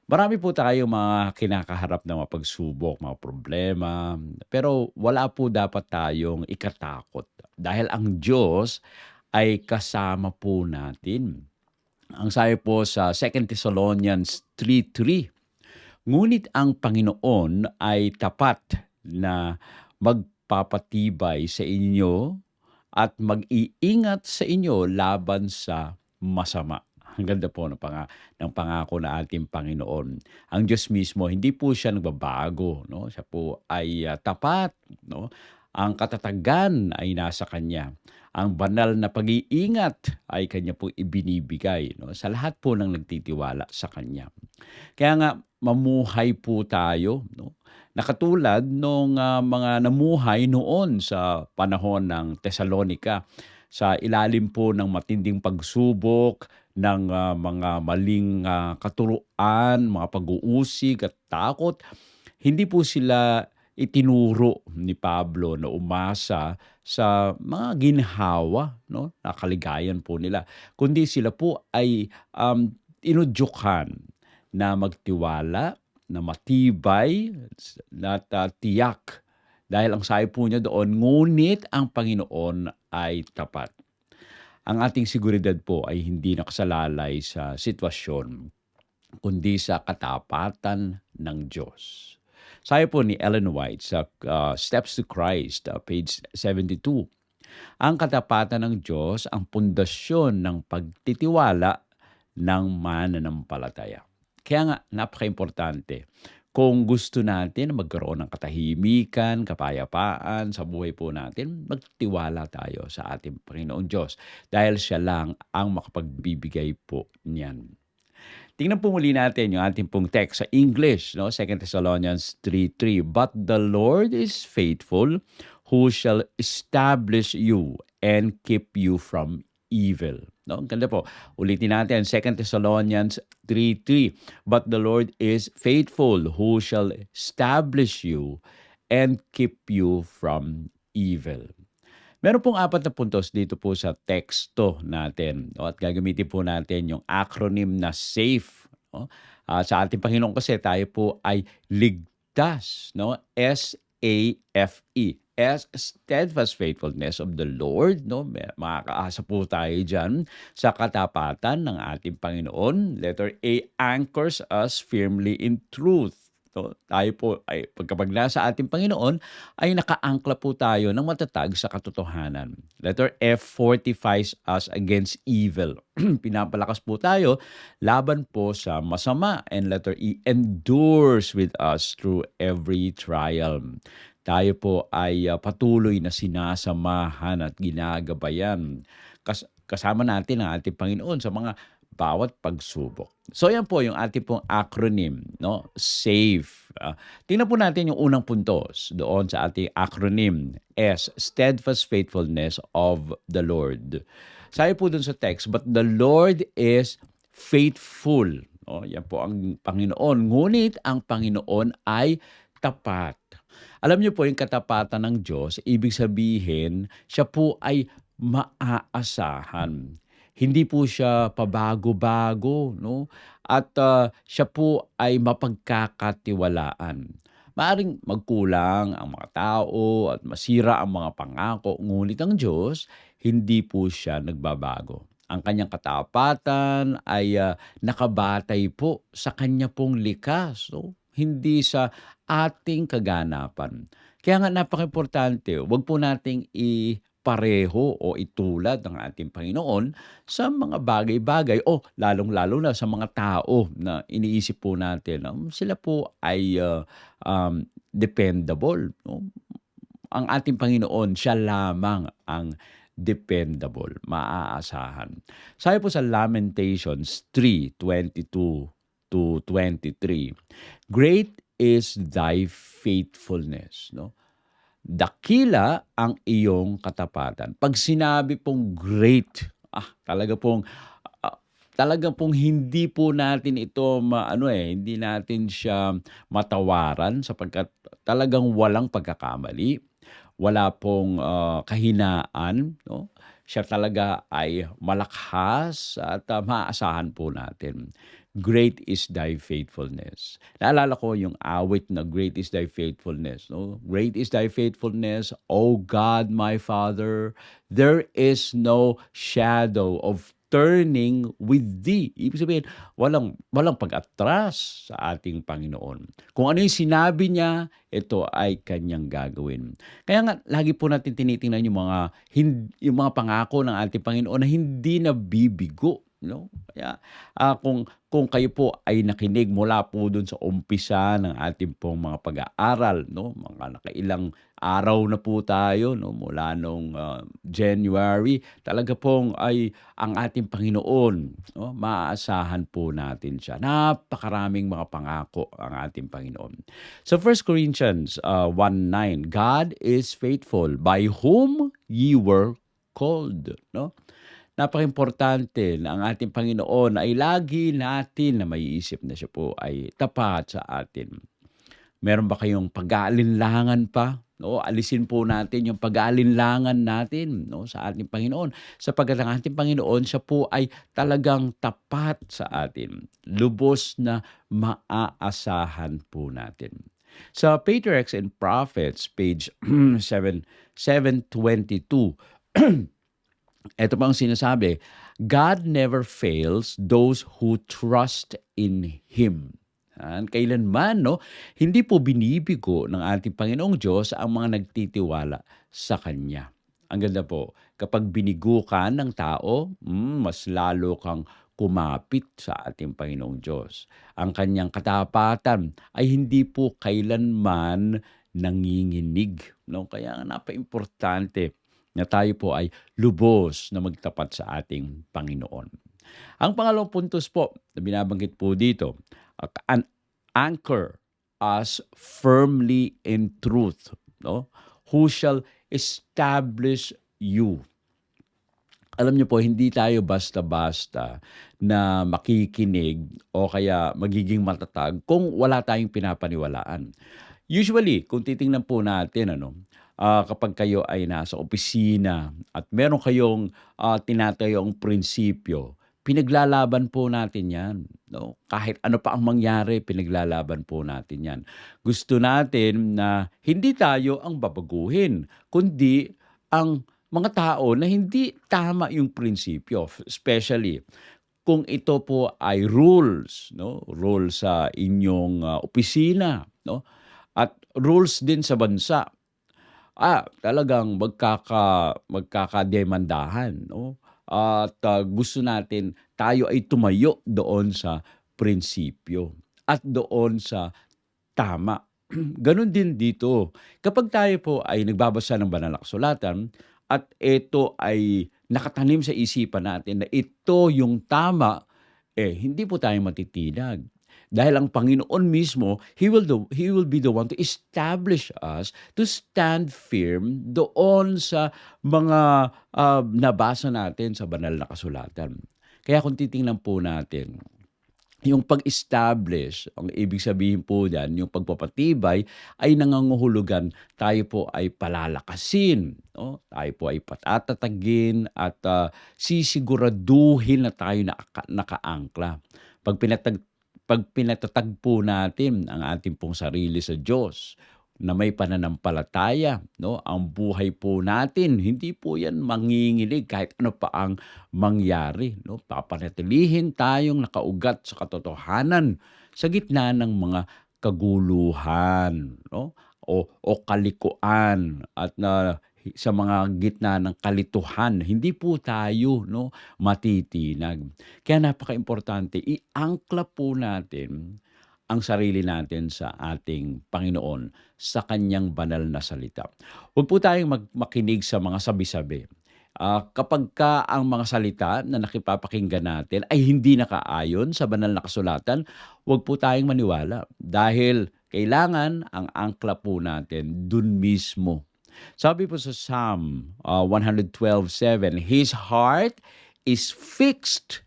Marami po tayong mga kinakaharap na mga pagsubok, mga problema, pero wala po dapat tayong ikatakot dahil ang Diyos ay kasama po natin. Ang sabi po sa 2 Thessalonians 3:3, ngunit ang Panginoon ay tapat na magpapatibay sa inyo at mag-iingat sa inyo laban sa masama. Ang ganda po ng pangako na ating Panginoon. Ang Diyos mismo, hindi po siya nagbabago. No? Siya po ay tapat. No? Ang katatagan ay nasa Kanya. Ang banal na pag-iingat ay Kanya po ibinibigay, no? Sa lahat po ng nagtitiwala sa Kanya. Kaya nga, mamuhay po tayo, no? Na katulad nung mga namuhay noon sa panahon ng Tesalonika sa ilalim po ng matinding pagsubok, ng mga maling katuruan, mga pag-uusig at takot. Hindi po sila itinuro ni Pablo na umasa sa mga ginhawa, no, na kaligayan po nila, kundi sila po ay tinudyukan na magtiwala, na matibay, at tiyak. Dahil ang sabi po niya doon, ngunit ang Panginoon ay tapat. Ang ating seguridad po ay hindi nakasalalay sa sitwasyon, kundi sa katapatan ng Diyos. Sabi po ni Ellen White sa Steps to Christ, page 72, ang katapatan ng Diyos ang pundasyon ng pagtitiwala ng mananampalataya. Kaya nga, napaka-importante. Kung gusto natin magkaroon ng katahimikan, kapayapaan sa buhay po natin, magtiwala tayo sa ating Panginoon Diyos dahil siya lang ang makapagbibigay po niyan. Tingnan po muli natin yung ating pong text sa English, no? 2 Thessalonians 3:3. But the Lord is faithful, who shall establish you and keep you from evil. No? Ang ganda po. Ulitin natin, 2 Thessalonians 3:3. But the Lord is faithful, who shall establish you and keep you from evil. Meron pong 4 na puntos dito po sa teksto natin, no, at gagamitin po natin yung acronym na SAFE, no. Sa ating Panginoon kasi tayo po ay ligtas, no, SAFE. S, steadfast faithfulness of the Lord, no. Makakaasa po tayo diyan sa katapatan ng ating Panginoon. Letter A, anchors us firmly in truth. So, tayo po ay pagkapag nasa ating Panginoon ay nakaangkla po tayo ng matatag sa katotohanan. Letter F, fortifies us against evil. Pinapalakas po tayo laban po sa masama. And letter E, endures with us through every trial. Tayo po ay patuloy na sinasamahan at ginagabayan. Kasama natin ang ating Panginoon sa mga bawat pagsubok. So yan po yung ating pong acronym, no? SAFE. Tingnan po natin yung unang puntos doon sa ating acronym. S, steadfast faithfulness of the Lord. Sabi po dun sa text, but the Lord is faithful. No? Yan po ang Panginoon. Ngunit ang Panginoon ay tapat. Alam niyo po yung katapatan ng Diyos, ibig sabihin, siya po ay maaasahan. Hindi po siya pabago-bago, no? At siya po ay mapagkakatiwalaan. Maaring magkulang ang mga tao at masira ang mga pangako, ngunit ang Diyos, hindi po siya nagbabago. Ang kanyang katapatan ay nakabatay po sa kanya pong likas, no? Hindi sa ating kaganapan. Kaya nga napaka-importante, wag po nating pareho o itulad ng ating Panginoon sa mga bagay-bagay o lalong-lalo na sa mga tao na iniisip po natin na sila po ay dependable. No? Ang ating Panginoon, siya lamang ang dependable, maaasahan. Sabi po sa Lamentations 3:22-23, great is thy faithfulness. No? Dakila ang iyong katapatan. Pag sinabi pong great, ah, talaga pong hindi po natin ito hindi natin siya matawaran sapagkat talagang walang pagkakamali, wala pong kahinaan, no? Siya talaga ay malakas at maaasahan po natin. great is thy faithfulness. Naalala ko yung awit na great is thy faithfulness. No? Great is thy faithfulness, O God my Father. There is no shadow of turning with thee. Ibig sabihin, walang pag-atras sa ating Panginoon. Kung ano yung sinabi niya, ito ay kanyang gagawin. Kaya nga, lagi po natin tinitingnan yung mga pangako ng ating Panginoon na hindi nabibigo. No? Kaya kung kayo po ay nakinig mula po dun sa umpisa ng ating pong mga pag-aaral, no? Mga nakailang araw na po tayo, no? Mula nung January, talaga pong ay ang ating Panginoon, no? Maaasahan po natin siya. Napakaraming mga pangako ang ating Panginoon. So 1 Corinthians 1:9, God is faithful, by whom ye were called. No? Napakaimportante na ang ating Panginoon ay lagi natin na maiisip na siya po ay tapat sa atin. Meron ba kayong pag-aalinlangan pa? No, alisin po natin yung pag-aalinlangan natin, no, sa ating Panginoon. Sapagkat ang ating Panginoon, siya po ay talagang tapat sa atin. Lubos na maaasahan po natin. Sa Patriarchs and Prophets, page 722, ito pa ang sinasabi, God never fails those who trust in Him. Kailanman, no, hindi po binibigo ng ating Panginoong Diyos ang mga nagtitiwala sa Kanya. Ang ganda po, kapag binigo ka ng tao, mas lalo kang kumapit sa ating Panginoong Diyos. Ang Kanyang katapatan ay hindi po kailanman nanginginig. No? Kaya napaka-importante na tayo po ay lubos na magtapat sa ating Panginoon. Ang pangalawang puntos po na binabanggit po dito, an anchor us firmly in truth, no? Who shall establish you. Alam niyo po, hindi tayo basta-basta na makikinig o kaya magiging matatag kung wala tayong pinapaniwalaan. Usually, kung titingnan po natin, kapag kayo ay nasa opisina at meron kayong tinatayong prinsipyo, pinaglalaban po natin yan. No? Kahit ano pa ang mangyari, pinaglalaban po natin yan. Gusto natin na hindi tayo ang babaguhin, kundi ang mga tao na hindi tama yung prinsipyo. Especially kung ito po ay rules, no? Rules sa inyong opisina, no? At rules din sa bansa. Talagang magkakademandahan, no? At gusto natin tayo ay tumayo doon sa prinsipyo at doon sa tama. Ganon din dito. Kapag tayo po ay nagbabasa ng banal na kasulatan at ito ay nakatanim sa isipan natin na ito yung tama, hindi po tayo matitinag. Dahil ang Panginoon mismo, He will be the one to establish us to stand firm doon sa mga nabasa natin sa banal na kasulatan. Kaya kung titingnan po natin, yung pag-establish, ang ibig sabihin po diyan, yung pagpapatibay ay nangangahulugan tayo po ay palalakasin, no? Tayo po ay patatatagin at sisiguraduhin na tayo nakaangkla. Pag pinatatag po natin ang ating pong sarili sa Diyos na may pananampalataya, no? Ang buhay po natin, hindi po yan manginginig kahit ano pa ang mangyari, no? Papanatilihin tayong nakaugat sa katotohanan sa gitna ng mga kaguluhan, no? O kalikuan at sa mga gitna ng kalituhan, hindi po tayo, no, matitinag. Kaya napaka-importante, iangkla po natin ang sarili natin sa ating Panginoon sa Kanyang banal na salita. Huwag po tayong makinig sa mga sabi-sabi. Kapag ang mga salita na nakipapakinggan natin ay hindi nakaayon sa banal na kasulatan, huwag po tayong maniwala dahil kailangan ang angkla po natin dun mismo. Sabi po sa Psalm 112:7, His heart is fixed,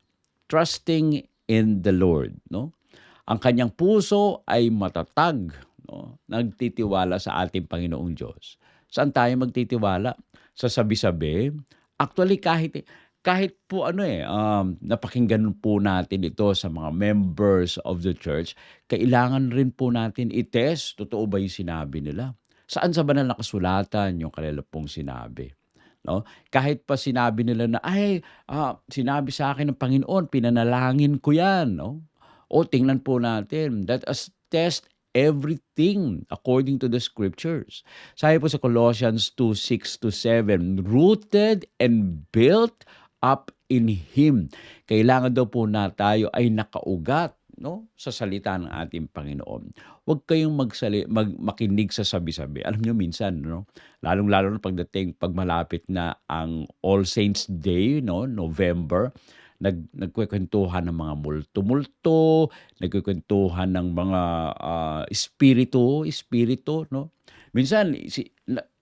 trusting in the Lord. No? Ang kanyang puso ay matatag, no? Nagtitiwala sa ating Panginoong Diyos. Saan tayo magtitiwala? Sa sabi-sabi? Actually, kahit po ano, napakinggan po natin ito sa mga members of the church, kailangan rin po natin i-test, totoo ba yung sinabi nila? Saan sa banal na kasulatan yung kanila pong sinabi, 'no? Kahit pa sinabi nila na, "Ay, sinabi sa akin ng Panginoon, pinanalangin ko 'yan," 'no? O tingnan po natin, let us test everything according to the scriptures. Sabi po sa Colossians 2:6-7, rooted and built up in Him. Kailangan daw po na tayo ay nakaugat, 'no, sa salita ng ating Panginoon. Huwag kayong makinig sa sabi-sabi. Alam niyo minsan, 'no, lalong-lalo na pag malapit na ang All Saints Day, 'no, November, nagkukuwentuhan ng mga multo-multo, nagkukuwentuhan ng mga, espiritu, 'no. Minsan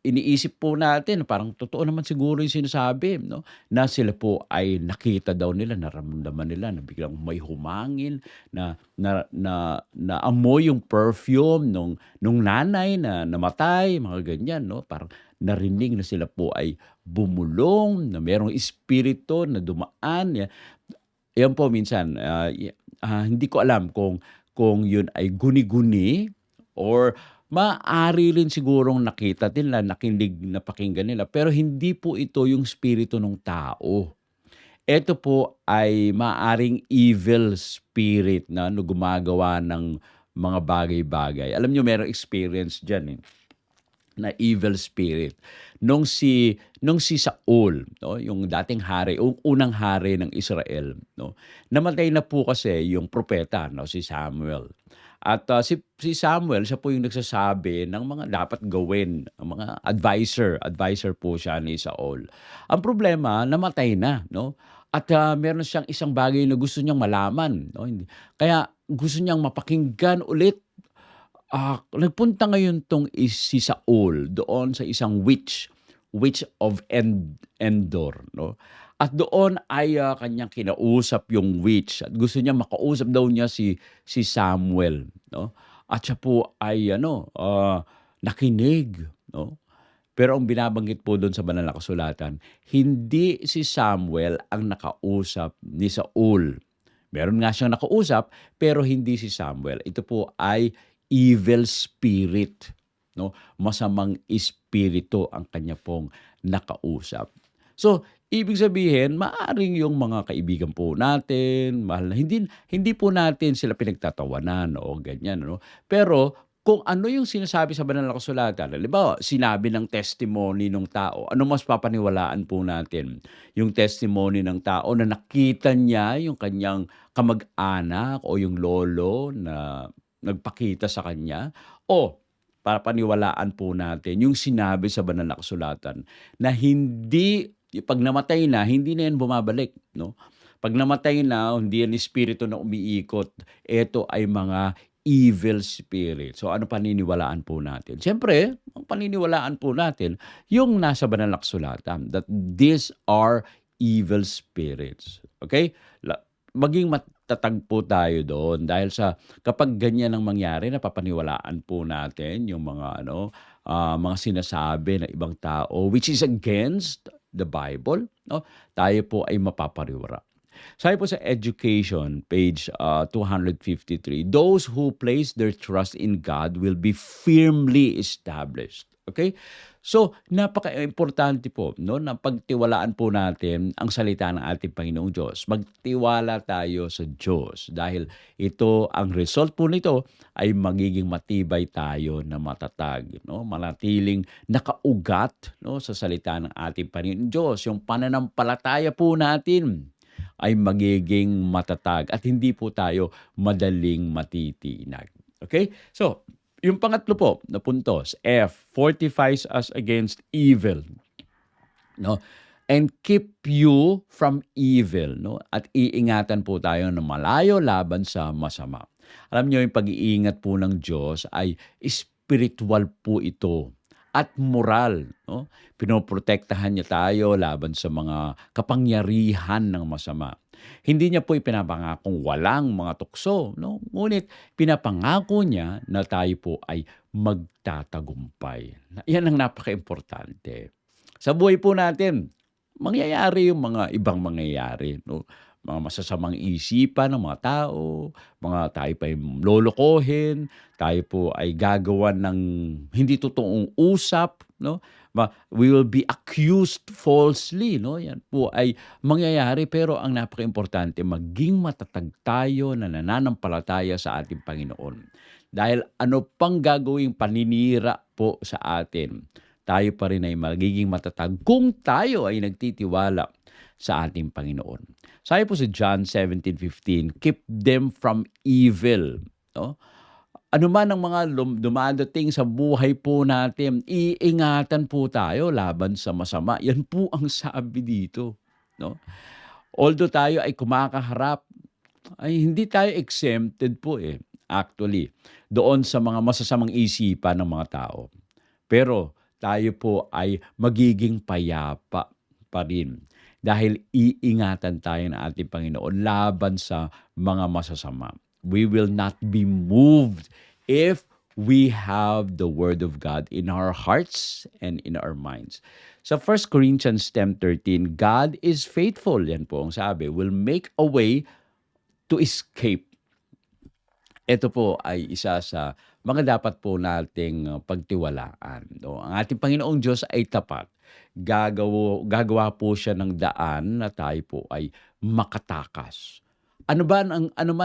iniisip po natin parang totoo naman siguro yung sinasabi, 'no, na sila po ay nakita daw nila, nararamdaman nila na biglang may humangin, naamoy yung perfume nung nanay na namatay, mga ganyan, 'no. Parang narinig na sila po ay bumulong, na merong espiritu na dumaan, yan po minsan, hindi ko alam kung yun ay guni-guni or maaari rin sigurong nakita nila, nakinig, napakinggan nila, pero hindi po ito yung espiritu ng tao. Ito po ay maaaring evil spirit na gumagawa ng mga bagay-bagay. Alam niyo merong experience diyan, na evil spirit. Nung si Saul, 'no, yung dating hari, unang hari ng Israel, 'no. Namatay na po kasi yung propeta, 'no, si Samuel. At, si Samuel siya po yung nagsasabi ng mga dapat gawin, ang mga adviser po siya ni Saul. Ang problema namatay na, 'no, at, meron siyang isang bagay na gusto niyang malaman, 'no, kaya gusto niyang mapakinggan ulit. Nagpunta ngayon si Saul doon sa isang witch of Endor, 'no. At doon ay, kanyang kinausap yung witch at gusto niya makausap daw niya si Samuel, 'no. At siya po ay ano, nakinig, 'no. Pero ang binabanggit po doon sa banal na kasulatan, hindi si Samuel ang nakausap ni Saul. Meron nga siyang nakausap, pero hindi si Samuel. Ito po ay evil spirit, 'no, masamang espiritu ang kanya pong nakausap. So, ibig sabihin maaaring yung mga kaibigan po natin, mahal na hindi hindi po natin sila pinagtatawanan o ganyan, ano. Pero kung ano yung sinasabi sa banal na kasulatan, halimbawa sinabi ng testimony ng tao, ano mas papaniwalaan po natin? Yung testimony ng tao na nakita niya yung kanyang kamag-anak o yung lolo na nagpakita sa kanya, o papaniwalaan po natin yung sinabi sa banal na kasulatan na hindi 'pag namatay na, hindi na 'yan bumabalik, 'no. 'Pag namatay na, hindi yan espiritu na umiikot, eto ay mga evil spirit. So, ano paniniwalaan po natin? Siyempre, ang paniniwalaan po natin yung nasa banal na kasulatan, that these are evil spirits, okay? Maging matatag po tayo doon dahil sa kapag ganyan ang mangyari, napapaniwalaan po natin yung mga ano, mga sinasabi ng ibang tao which is against the Bible, 'no, tayo po ay mapapariwara. Sabi po sa Education, page, 253, those who place their trust in God will be firmly established. Okay? So, napaka-importante po, 'no, na pagtiwalaan po natin ang salita ng ating Panginoong Diyos. Magtiwala tayo sa Diyos dahil ito, ang result po nito ay magiging matibay tayo na matatag, 'no, manatiling nakaugat, 'no, sa salita ng ating Panginoong Diyos. Yung pananampalataya po natin ay magiging matatag at hindi po tayo madaling matitinag. Okay? So, yung pangatlo po na puntos, F, fortifies us against evil, 'no, and keep you from evil, 'no, at iingatan po tayo na malayo laban sa masama. Alam niyo yung pag-iingat po ng Diyos ay spiritual po ito at moral, 'no. Pinoprotektahan niya tayo laban sa mga kapangyarihan ng masama. Hindi niya po ipinapangakong walang mga tukso, 'no, ngunit pinapangako niya na tayo po ay magtatagumpay. Yan ang napakaimportante. Sa buhay po natin, mangyayari yung mga ibang mangyayari 'no. Mga masasamang isipan ng mga tao, tayo pa yung lolokohin, tayo po ay gagawan ng hindi totoong usap 'no. We will be accused falsely 'no, yan po ay mangyayari pero ang napakaimportante maging matatag tayo na nananampalataya sa ating Panginoon. Dahil ano pang gagawing paninira po sa atin, tayo pa rin ay magiging matatag kung tayo ay nagtitiwala sa ating Panginoon. Sabi po sa John 17:15, "Keep them from evil." 'No? Ano man ang mga dumadating sa buhay po natin, iingatan po tayo laban sa masama. Yan po ang sabi dito, 'no? Although tayo ay kumakaharap, ay hindi tayo exempted po, eh, actually, doon sa mga masasamang isipan ng mga tao. Pero tayo po ay magiging payapa pa rin dahil iingatan tayo ng ating Panginoon laban sa mga masasama. We will not be moved if we have the Word of God in our hearts and in our minds. Sa 1 Corinthians 10:13, God is faithful, yan po ang sabi, will make a way to escape. Ito po ay isa sa mga dapat po nating pagtiwalaan 'no. Ang ating Panginoong Diyos ay tapat. Gagawa po siya ng daan na tayo po ay makatakas. Ano man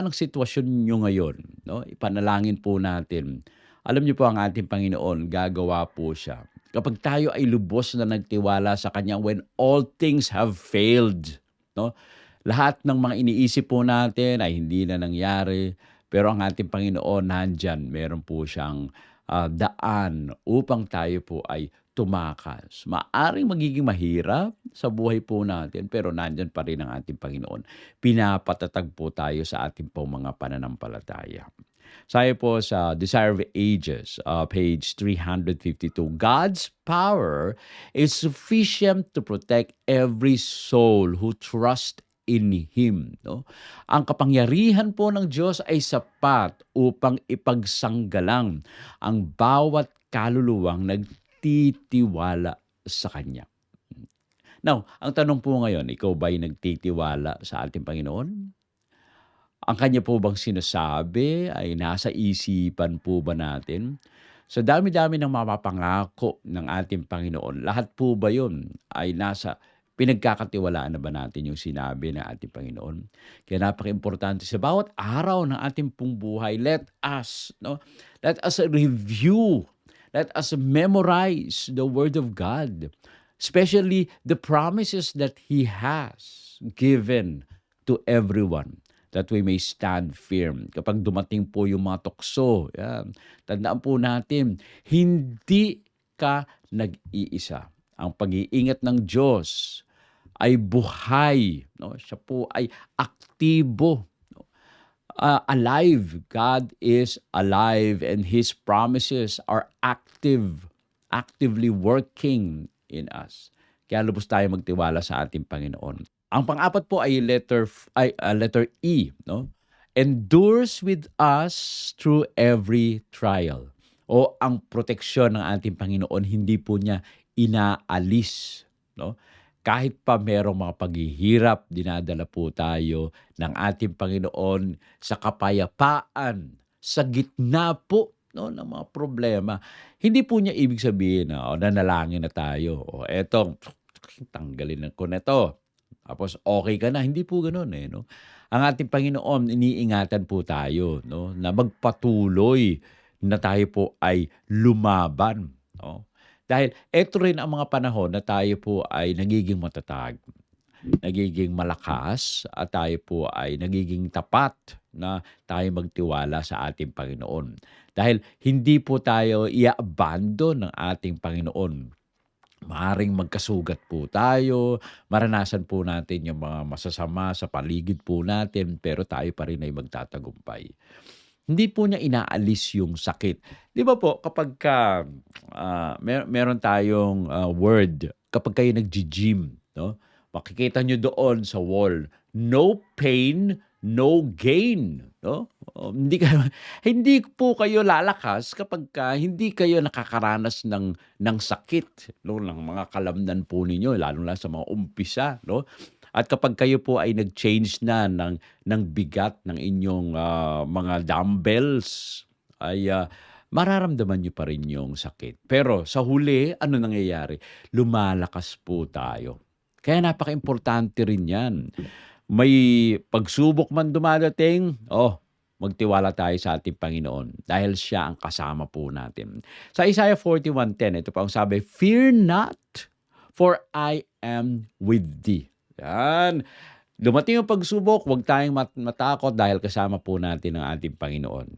ang sitwasyon niyo ngayon 'no, ipanalangin po natin. Alam niyo po ang ating Panginoon gagawa po siya. Kapag tayo ay lubos na nagtiwala sa kanya when all things have failed 'no. Lahat ng mga iniisip po natin ay hindi na nangyari, pero ang ating Panginoon nandiyan, meron po siyang, daan upang tayo po ay tumakas. Maaaring magiging mahirap sa buhay po natin, pero nandiyan pa rin ang ating Panginoon. Pinapatatag po tayo sa ating pong mga pananampalataya. Sabi po sa Desire of Ages, page 352, God's power is sufficient to protect every soul who trusts in Him. No? Ang kapangyarihan po ng Diyos ay sapat upang ipagsanggalang ang bawat kaluluwang nagtitiwala sa Kanya. Now, ang tanong po ngayon, ikaw ba'y nagtitiwala sa ating Panginoon? Ang Kanya po bang sinasabi ay nasa isipan po ba natin? Sa dami-dami ng mapapangako ng ating Panginoon, lahat po ba yun ay nasa pinagkakatiwalaan na ba natin yung sinabi ng ating Panginoon? Kaya napaka-importante sa bawat araw ng ating pong buhay, let us review, let us memorize the Word of God, especially the promises that He has given to everyone, that we may stand firm. Kapag dumating po yung mga tukso, yan, tandaan po natin, hindi ka nag-iisa. Ang pag-iingat ng Diyos ay buhay. No? Siya po ay aktibo. No? Alive. God is alive and His promises are actively working in us. Kaya lubos tayo magtiwala sa ating Panginoon. Ang pang-apat po ay letter E, no? Endures with us through every trial. O ang proteksyon ng ating Panginoon hindi po niya inaalis, no? Kahit pa merong mga paghihirap, dinadala po tayo ng ating Panginoon sa kapayapaan, sa gitna po no, ng mga problema. Hindi po niya ibig sabihin na nanalangin na tayo. O eto, tanggalin ko na to. Tapos okay ka na, hindi po gano'n, eh, 'no. Ang ating Panginoon iniingatan po tayo 'no, na magpatuloy na tayo po ay lumaban, 'no. Dahil eto rin ang mga panahon na tayo po ay nagiging matatag, nagiging malakas, at tayo po ay nagiging tapat na tayo magtiwala sa ating Panginoon. Dahil hindi po tayo i-a-abandon ng ating Panginoon. Maaaring magkasugat po tayo, maranasan po natin yung mga masasama sa paligid po natin, pero tayo pa rin ay magtatagumpay. Hindi po niya inaalis yung sakit. 'Di ba po kapagka, meron tayong, word kapag kayo naggi-gym 'no, makikita niyo doon sa wall no pain, no gain, no? Hindi kayo hindi po kayo lalakas kapagka hindi kayo nakakaranas ng sakit, no, ng mga kalamnan po ninyo lalo na sa mga umpisa, no? At kapag kayo po ay nag-change na ng bigat ng inyong, mga dumbbells ay, mararamdaman niyo pa rin yung sakit. Pero sa huli, ano nangyayari? Lumalakas po tayo. Kaya napakaimportante rin 'yan. May pagsubok man dumadating, magtiwala tayo sa ating Panginoon dahil siya ang kasama po natin. Sa Isaiah 41:10, ito pa ang sabi, "Fear not, for I am with thee." Yan. Dumating yung pagsubok, huwag tayong matakot dahil kasama po natin ang ating Panginoon.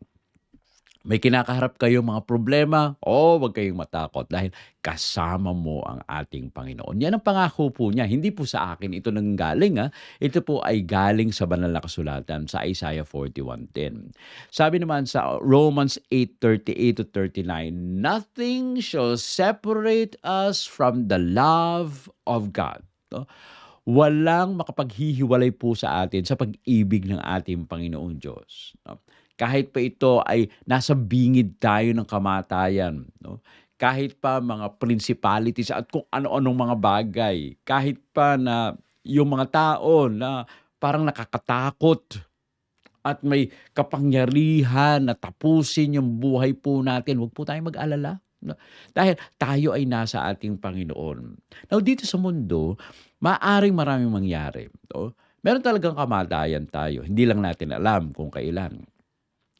May kinakaharap kayong mga problema, huwag kayong matakot dahil kasama mo ang ating Panginoon. Yan ang pangako po niya. Hindi po sa akin ito nanggaling. Ito po ay galing sa banal na kasulatan sa Isaiah 41:10. Sabi naman sa Romans 8:38-39, "Nothing shall separate us from the love of God." No? Walang makapaghihiwalay po sa atin sa pag-ibig ng ating Panginoong Diyos. No? Kahit pa ito ay nasa bingid tayo ng kamatayan, no? Kahit pa mga principalities at kung ano-anong mga bagay, kahit pa na yung mga tao na parang nakakatakot at may kapangyarihan na tapusin yung buhay po natin, huwag po tayong mag-alala. No? Dahil tayo ay nasa ating Panginoon. Now, dito sa mundo, maraming mangyari. No? Meron talagang kamatayan tayo. Hindi lang natin alam kung kailan.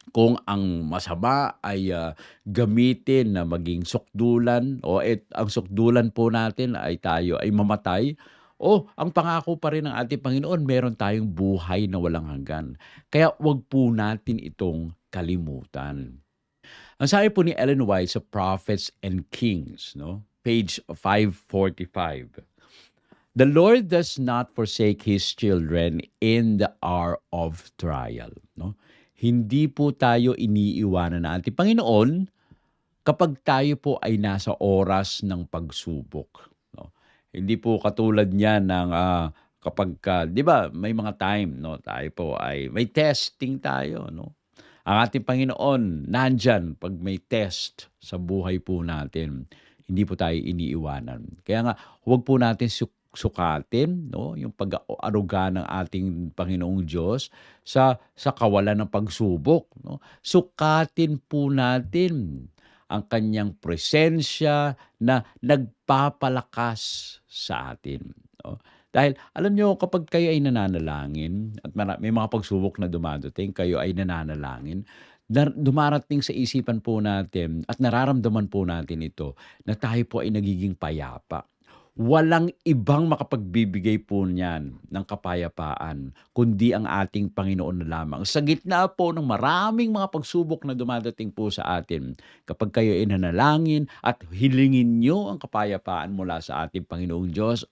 Kung ang masama ay gamitin na maging sukdulan ang sukdulan po natin ay tayo ay mamatay, ang pangako pa rin ng ating Panginoon, meron tayong buhay na walang hanggan. Kaya 'wag po natin itong kalimutan. Ang sabi po ni Ellen White sa Prophets and Kings, no, page 545, "The Lord does not forsake His children in the hour of trial." No? Hindi po tayo iniiwanan ng ating Panginoon kapag tayo po ay nasa oras ng pagsubok. No? Hindi po katulad niyan ng kapagka, 'di ba, may mga time, no, tayo po ay may testing tayo, no? Ang ating Panginoon nandiyan 'pag may test sa buhay po natin. Hindi po tayo iniiwanan. Kaya nga, huwag po natin sukatin, no, yung pag-aaruga ng ating Panginoong Diyos sa kawalan ng pagsubok, no. Sukatin po natin ang kanyang presensya na nagpapalakas sa atin, no. Dahil alam niyo kapag kayo ay nananalangin at may mga pagsubok na dumadating, kayo ay nananalangin, dumarating sa isipan po natin at nararamdaman po natin ito na tayo po ay nagiging payapa. Walang ibang makapagbibigay po niyan ng kapayapaan kundi ang ating Panginoon na lamang. Sa gitna po ng maraming mga pagsubok na dumadating po sa atin, kapag kayo ay nanalangin at hilingin niyo ang kapayapaan mula sa ating Panginoong Diyos,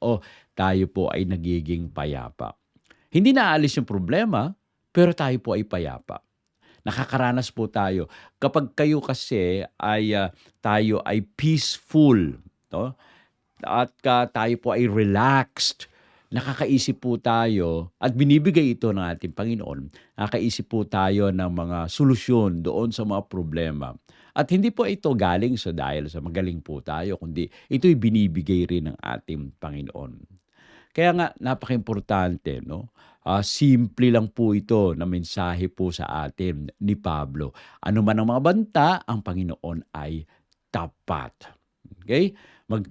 tayo po ay nagiging payapa. Hindi naalis yung problema, pero tayo po ay payapa. Nakakaranas po tayo. Kapag kayo kasi ay tayo ay peaceful, no? At tayo po ay relaxed, nakakaisip po tayo at binibigay ito ng ating Panginoon, nakakaisip po tayo ng mga solusyon doon sa mga problema. At hindi po ito galing dahil sa magaling po tayo, kundi ito'y binibigay rin ng ating Panginoon. Kaya nga napakaimportante, no? Simple lang po ito na mensahe po sa atin ni Pablo. Ano man ang mga banta, ang Panginoon ay tapat. Okay?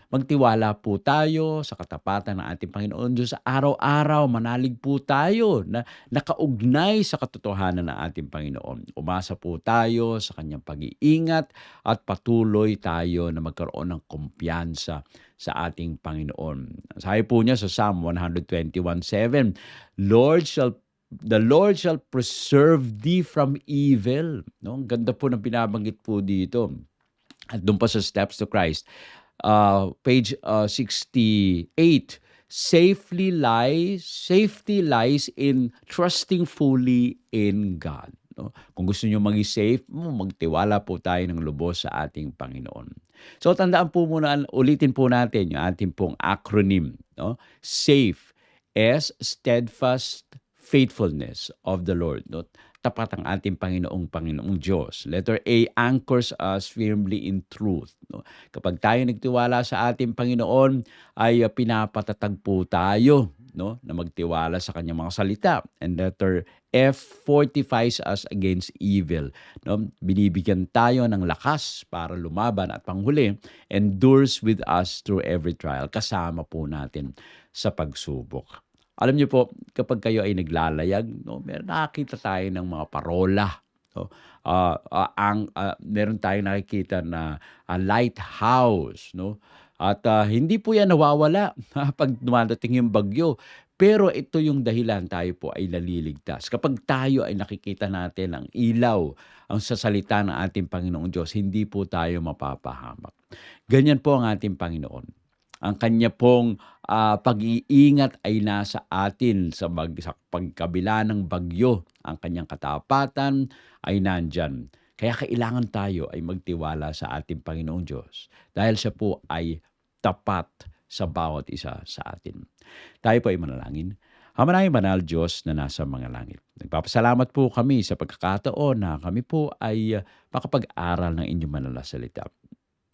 Magtiwala po tayo sa katapatan ng ating Panginoon Diyos. Araw-araw manalig po tayo na nakaugnay sa katotohanan ng ating Panginoon. Umasa po tayo sa kanyang pag-iingat at patuloy tayo na magkaroon ng kumpiyansa sa ating Panginoon. Sabi po niya sa Psalm 121:7, "The Lord shall preserve thee from evil." No? Ang ganda po ng binabanggit po dito. At doon pa sa Steps to Christ, page 68, safety lies in trusting fully in God. No? Kung gusto niyo maging safe, magtiwala po tayo ng lubos sa ating Panginoon. So tandaan po muna, ulitin po natin yung ating pong acronym. No? SAFE, S, steadfast, faithfulness of the Lord, 'no? Tapat ang ating Panginoong Diyos. Letter A, anchors us firmly in truth, 'no? Kapag tayo nagtiwala sa ating Panginoon ay, pinapatatag po tayo, 'no, na magtiwala sa kanyang mga salita. And letter F, fortifies us against evil, 'no? Binibigyan tayo ng lakas para lumaban at panghuli, endures with us through every trial. Kasama po natin sa pagsubok. Alam niyo po, kapag kayo ay naglalayag, 'no, nakakita tayo ng mga parola, 'no? Meron tayong nakikita na, lighthouse, 'no? At, hindi po 'yan nawawala 'pag dumadating yung bagyo. Pero ito yung dahilan tayo po ay naliligtas. Kapag tayo ay nakikita natin ang ilaw, ang sa salita ng ating Panginoong Diyos, hindi po tayo mapapahamak. Ganyan po ang ating Panginoon. Ang kanya pong, pag-iingat ay nasa atin sa pagkabila ng bagyo. Ang kanyang katapatan ay nandyan. Kaya kailangan tayo ay magtiwala sa ating Panginoong Diyos dahil siya po ay tapat sa bawat isa sa atin. Tayo po ay manalangin. Manayang banal Diyos na nasa mga langit. Nagpapasalamat po kami sa pagkakataon na kami po ay makapag-aral ng inyong banal na salita.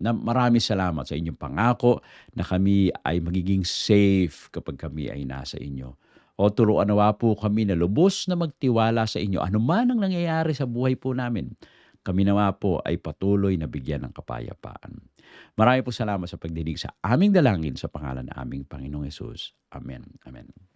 Na maraming salamat sa inyong pangako na kami ay magiging safe kapag kami ay nasa inyo. O turuan nawa po kami na lubos na magtiwala sa inyo anuman ang nangyayari sa buhay po namin. Kami nawa po ay patuloy na bigyan ng kapayapaan. Marami po salamat sa pagdinig sa aming dalangin sa pangalan ng aming Panginoong Hesus. Amen. Amen.